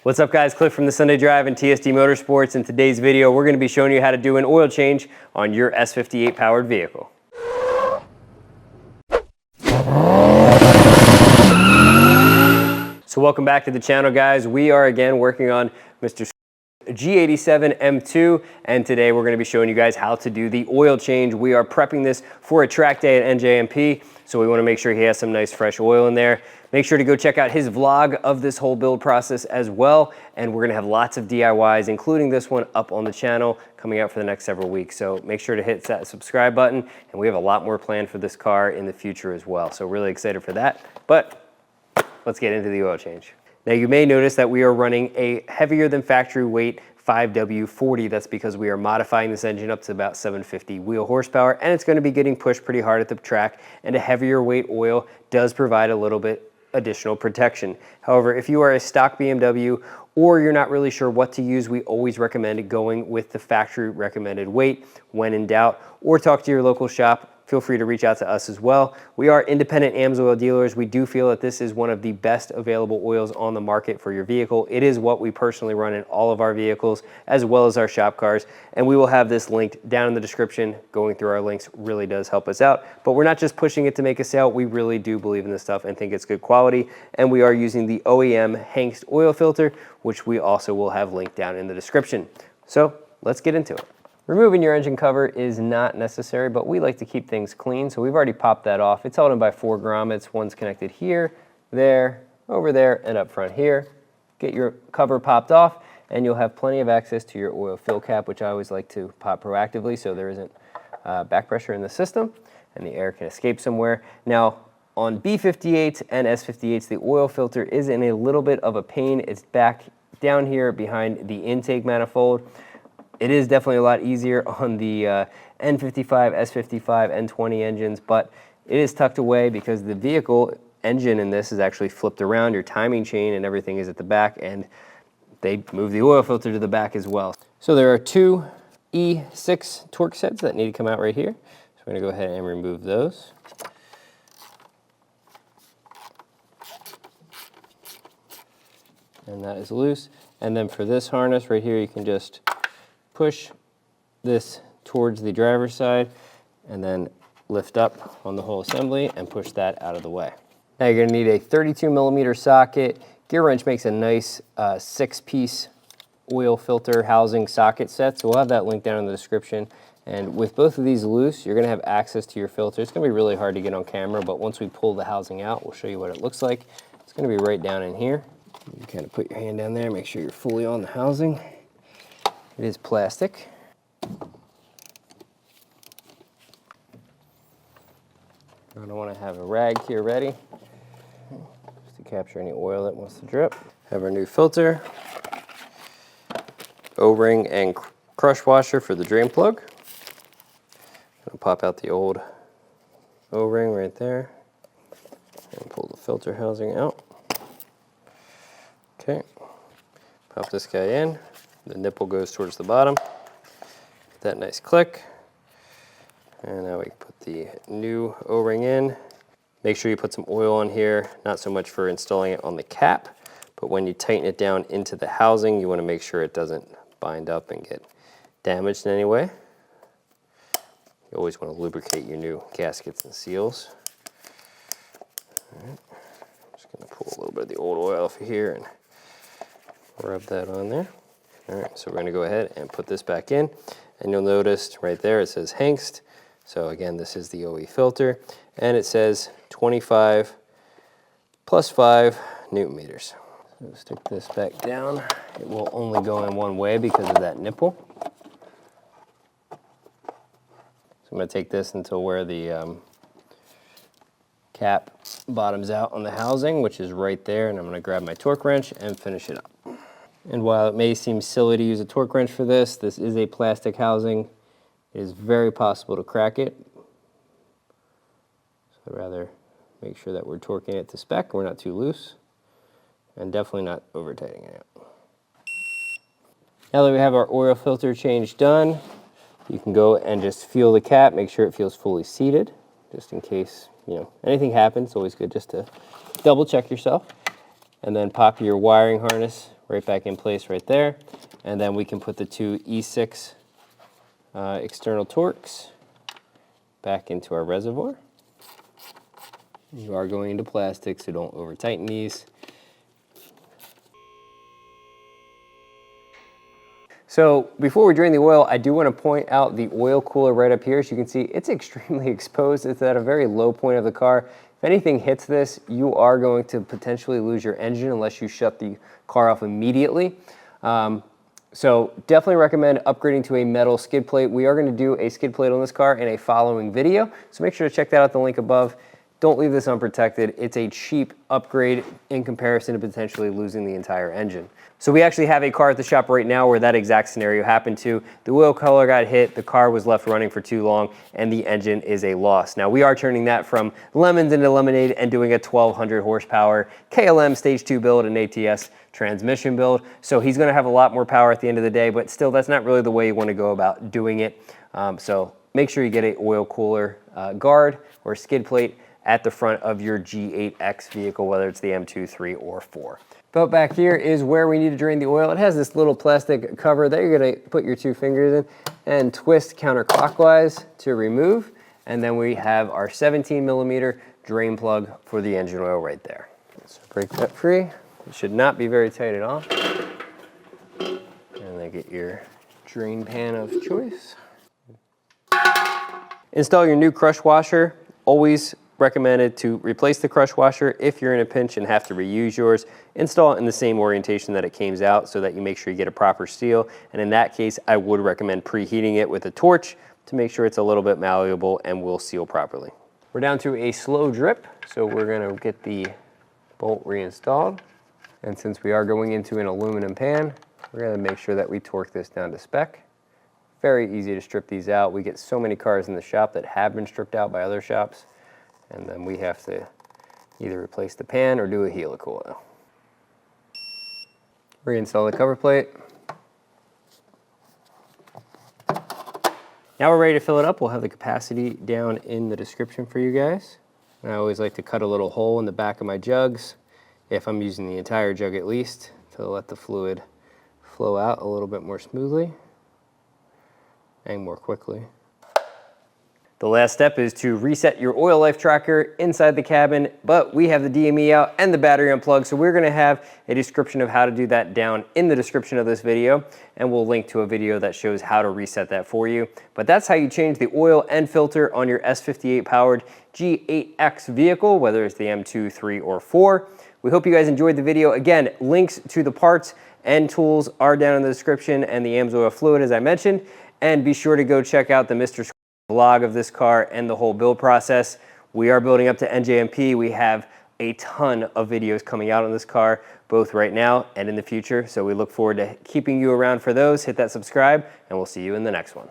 What's up guys, Cliff from the Sunday Drive and TSD Motorsports. In today's video, we're going to be showing you how to do an oil change on your S58 powered vehicle. So welcome back to the channel guys. We are again working on Mr. G87 M2, and today we're going to be showing you guys how to do the oil change. We are prepping this for a track day at NJMP, so we want to make sure he has some nice fresh oil in there. Make sure to go check out his vlog of this whole build process as well, and we're going to have lots of DIYs, including this one, up on the channel coming out for the next several weeks. So make sure to hit that subscribe button, and we have a lot more planned for this car in the future as well. So really excited for that, but let's get into the oil change. Now you may notice that we are running a heavier than factory weight 5W40. That's because we are modifying this engine up to about 750 wheel horsepower, and it's going to be getting pushed pretty hard at the track, and a heavier weight oil does provide a little bit additional protection. However, if you are a stock BMW or you're not really sure what to use, we always recommend going with the factory recommended weight when in doubt, or talk to your local shop. Feel free to reach out to us as well. We are independent Amsoil dealers. We do feel that this is one of the best available oils on the market for your vehicle. It is what we personally run in all of our vehicles as well as our shop cars, and we will have this linked down in the description. Going through our links really does help us out, but we're not just pushing it to make a sale. We really do believe in this stuff and think it's good quality, and we are using the OEM Hengst oil filter, which we also will have linked down in the description. So let's get into it. Removing your engine cover is not necessary, but we like to keep things clean, so we've already popped that off. It's held in by 4 grommets. One's connected here, there, over there, and up front here. Get your cover popped off, and you'll have plenty of access to your oil fill cap, which I always like to pop proactively so there isn't back pressure in the system and the air can escape somewhere. Now, on B58s and S58s, the oil filter is in a little bit of a pain. It's back down here behind the intake manifold. It is definitely a lot easier on the N55, S55, N20 engines, but it is tucked away because the vehicle engine in this is actually flipped around. Your timing chain and everything is at the back, and they move the oil filter to the back as well. So there are 2 E6 torque sets that need to come out right here. So we're going to go ahead and remove those. And that is loose. And then for this harness right here, you can just push this towards the driver's side and then lift up on the whole assembly and push that out of the way. Now you're going to need a 32mm socket. Gear Wrench makes a nice 6-piece oil filter housing socket set, so we'll have that link down in the description. And with both of these loose, you're going to have access to your filter. It's going to be really hard to get on camera, but once we pull the housing out, we'll show you what it looks like. It's going to be right down in here. You kind of put your hand down there, make sure you're fully on the housing. It is plastic. You're going to want to have a rag here ready just to capture any oil that wants to drip. Have our new filter, O-ring and crush washer for the drain plug. Gonna pop out the old O-ring right there and pull the filter housing out. Okay, pop this guy in. The nipple goes towards the bottom. Get that nice click. And now we put the new O-ring in. Make sure you put some oil on here, not so much for installing it on the cap, but when you tighten it down into the housing, you want to make sure it doesn't bind up and get damaged in any way. You always want to lubricate your new gaskets and seals. All right. Just going to pull a little bit of the old oil off of here and rub that on there. All right, so we're going to go ahead and put this back in, and you'll notice right there it says Hengst. So again, this is the OE filter, and it says 25 plus 5 Newton meters. So stick this back down. It will only go in one way because of that nipple. So I'm going to take this until where the cap bottoms out on the housing, which is right there, and I'm going to grab my torque wrench and finish it up. And while it may seem silly to use a torque wrench for this, this is a plastic housing. It is very possible to crack it. So I'd rather make sure that we're torquing it to spec, we're not too loose, and definitely not over tightening it out. Now that we have our oil filter change done, you can go and just feel the cap, make sure it feels fully seated, just in case, anything happens. It's always good just to double check yourself. And then pop your wiring harness right back in place right there. And then we can put the two E6 external torques back into our reservoir. You are going into plastic, so don't over tighten these. So before we drain the oil, I do want to point out the oil cooler right up here. As you can see, it's extremely exposed. It's at a very low point of the car. If anything hits this, you are going to potentially lose your engine unless you shut the car off immediately. So definitely recommend upgrading to a metal skid plate. We are going to do a skid plate on this car in a following video, so make sure to check that out, the link above. Don't leave this unprotected. It's a cheap upgrade in comparison to potentially losing the entire engine. So we actually have a car at the shop right now where that exact scenario happened to. The oil cooler got hit, the car was left running for too long, and the engine is a loss. Now we are turning that from lemons into lemonade and doing a 1200 horsepower KLM stage 2 build and ATS transmission build. So he's gonna have a lot more power at the end of the day, but still that's not really the way you wanna go about doing it. So make sure you get a oil cooler guard or skid plate at the front of your G8X vehicle, whether it's the M2, 3, or 4. Belt back here is where we need to drain the oil. It has this little plastic cover that you're gonna put your two fingers in and twist counterclockwise to remove. And then we have our 17mm drain plug for the engine oil right there. So break that free. It should not be very tight at all. And then get your drain pan of choice. Install your new crush washer. Always recommended to replace the crush washer if you're in a pinch and have to reuse yours. Install it in the same orientation that it came out so that you make sure you get a proper seal. And in that case, I would recommend preheating it with a torch to make sure it's a little bit malleable and will seal properly. We're down to a slow drip, so we're gonna get the bolt reinstalled. And since we are going into an aluminum pan, we're gonna make sure that we torque this down to spec. Very easy to strip these out. We get so many cars in the shop that have been stripped out by other shops. And then we have to either replace the pan or do a helicoil. Reinstall the cover plate. Now we're ready to fill it up. We'll have the capacity down in the description for you guys. And I always like to cut a little hole in the back of my jugs, if I'm using the entire jug at least, to let the fluid flow out a little bit more smoothly and more quickly. The last step is to reset your oil life tracker inside the cabin, but we have the DME out and the battery unplugged, so we're gonna have a description of how to do that down in the description of this video, and we'll link to a video that shows how to reset that for you. But that's how you change the oil and filter on your S58 powered G8X vehicle, whether it's the M2, 3, or 4. We hope you guys enjoyed the video. Again, links to the parts and tools are down in the description, and the Amsoil fluid as I mentioned, and be sure to go check out the Mr. vlog of this car and the whole build process. We are building up to NJMP. We have a ton of videos coming out on this car, both right now and in the future. So we look forward to keeping you around for those. Hit that subscribe, and we'll see you in the next one.